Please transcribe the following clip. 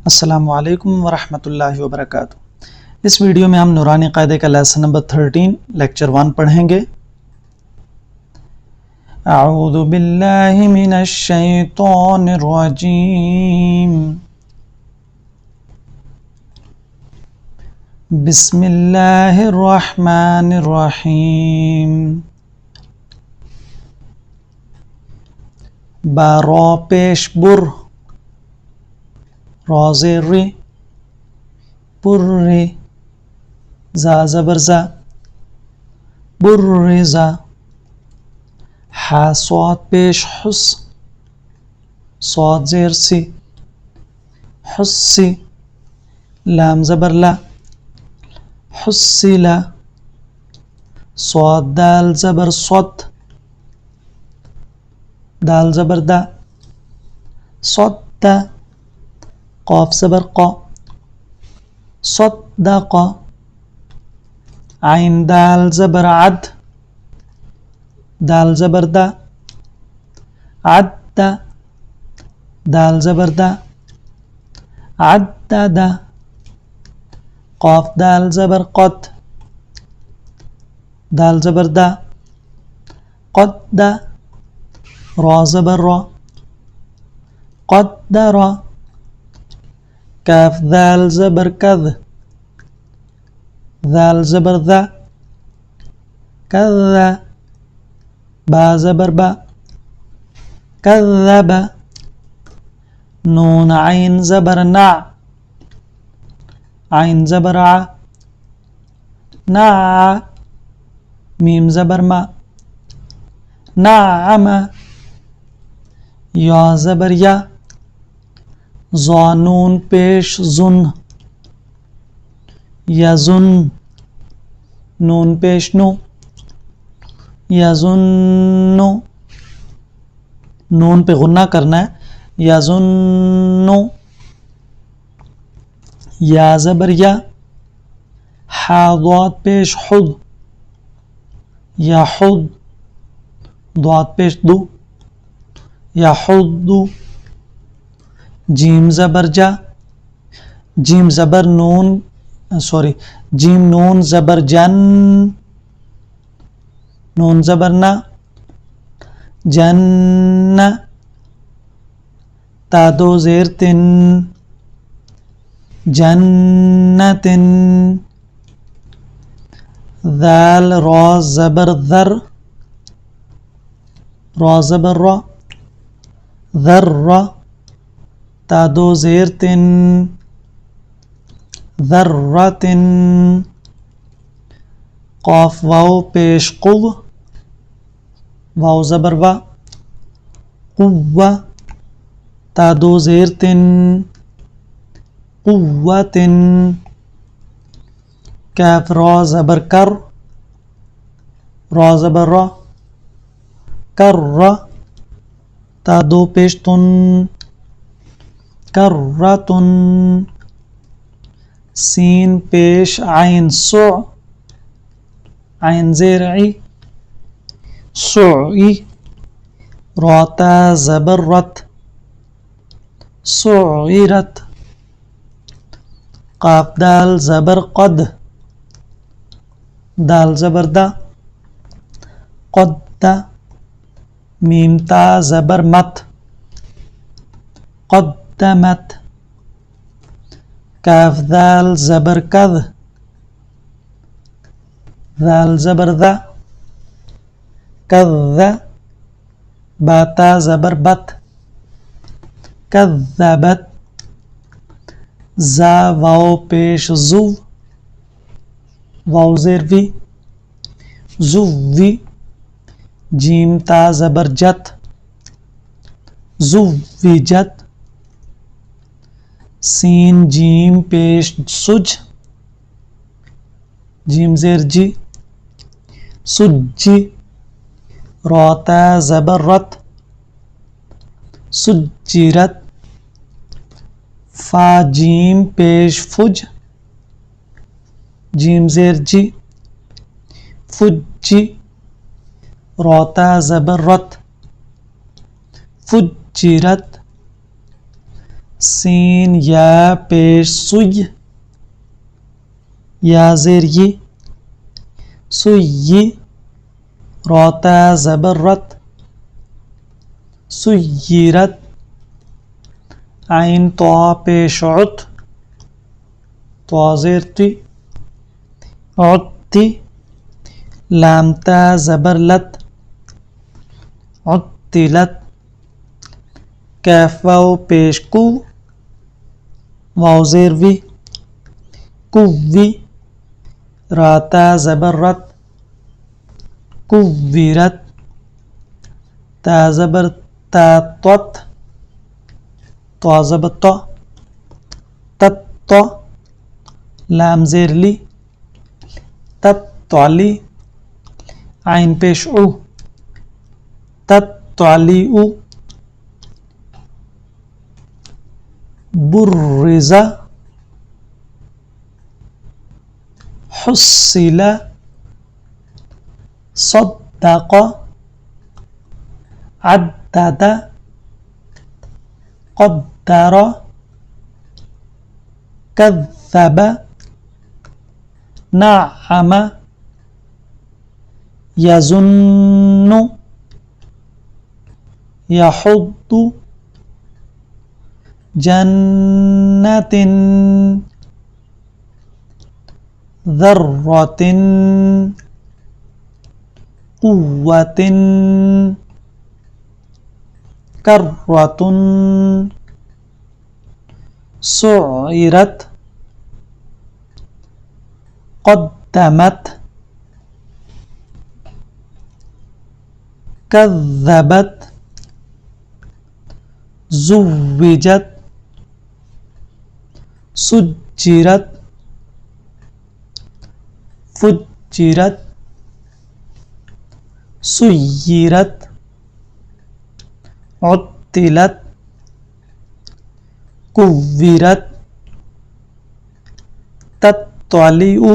अस्सलामुअलैकुम वरहमतुल्लाहि वबरकातुहू। इस वीडियो में हम नूरानी कायदे का लेसन नंबर 13 लेक्चर 1 पढ़ेंगे। अऊज़ु बिल्लाहि मिनश शैतानिर रजीम। बिस्मिल्लाहिर रहमानिर रहीम। बारा पेश बुर, रोज़े रे, पुर्रे, जा ज़बर जा, बुर्रिज़ा। हा स्वाद पेश हुस, स्वाद ज़ेर सी, हुस्सी। लाम ज़बर ला, हुस्सिला। स्वाद दाल ज़बर स्वद, दाल ज़बर दा, स्वद्दा। क़ाफ ज़बर क़ा, स्वद्दक़। आइन दाल ज़बर अद, दाल ज़बर दा, अद्दा। दाल ज़बर दा, अद्ददा। क़ाफ दाल ज़बर क़द, दाल ज़बर दा, क़द्दा। रा ज़बर रा, क़द्दरा। काफ दाल ज़बर कद, दाल ज़बर दा, कज़्ज़ा। बा ज़बर बा, कज़्ज़बा। नून आइन ज़बर ना, आइन ज़बर आ, नआ। मीम ज़बर मा, नअमा। या ज़बर या, ज़ा नून पेश ज़ुन, यज़ुन। नून पेश नु, यज़ुन्नु। नून पे गुन्ना करना है, यज़ुन्नु। या ज़बर या, हा द्वाद पेश हुद, यहुद। द्वाद पेश दु, यहुद्दु। जीम ज़बर जा, जीम ज़बर नून जीम नून ज़बर जन, नून ज़बर ना, जन्ना। तादो ज़ेर तिन, जन्नतिन। दाल रा ज़बर ज़र, रा ज़बर रा, ज़र्रा। तादो ज़ेर तिन, ज़र्रतिन। क़ाफ वाव पेश क़ुव, वाव ज़बर वा, क़ुव्वा। तादो ज़ेर तिन, क़ुव्वतिन। काफ रा ज़बर कर, रा ज़बर रा, कर्रा। तादो पेश तुन, कर्रतुन। सीन पेश आइन सु, आइन ज़ेर ई, सुई। राता ज़बर रत, सुइरत। क़ाफ दाल ज़बर क़द, दाल ज़बर दा, क़द्दा। मीम ता ज़बर मत, क़द्दमत। काफ दाल ज़बर कद, दाल ज़बर दा, कज़्ज़ा। बाता ज़बर बत, कज़्ज़बत। जा वाव पेश ज़ुव, वाव ज़ेर वी, ज़ुव्वी। जीम ता ज़बर जत, ज़ुव्विजत। सीन जीम पेश सुज, जीम ज़ेर जी, सुज्जी। राता ज़बर रत, सुज्जिरत। फा जीम पेश फुज, जीम ज़ेर जी, फुज्जी। राता ज़बर रत, फुज्जिरत। सीन या पेश सुय, या ज़ेर ये, सुय्यी, रोता ज़बरत, सुय्यिरत, आइन तो पेश उत, तो ज़ेर ती, उत्ती, लाम ता ज़बरलत, उत्तिलत, कैफ वाव पेश कु, वाव ज़ेर वी, कुव्वी, राता ज़बरत, कुव्विरत, ता ज़बर ता त्वत, तो ज़बर तो, तत्तो, लाम ज़ेर ली, तत्तली, आइन पेश उ, तत्तलिउ, बुर्रिज़ा, हुस्सिला, सद्दक़, अद्दद, क़द्दर, कज़्ज़ब, नअम, यज़ुन्नु, यहुद्दु, जन्नतिन, ज़र्रतिन, क़ुव्वतिन, कर्रतुन, सुइरत, क़द्दमत, कज़्ज़बत, ज़ुव्विजत, सुज्जिरत, फुज्जिरत, सुय्यिरत, उत्तिलत, कुव्विरत, तत्तलिउ,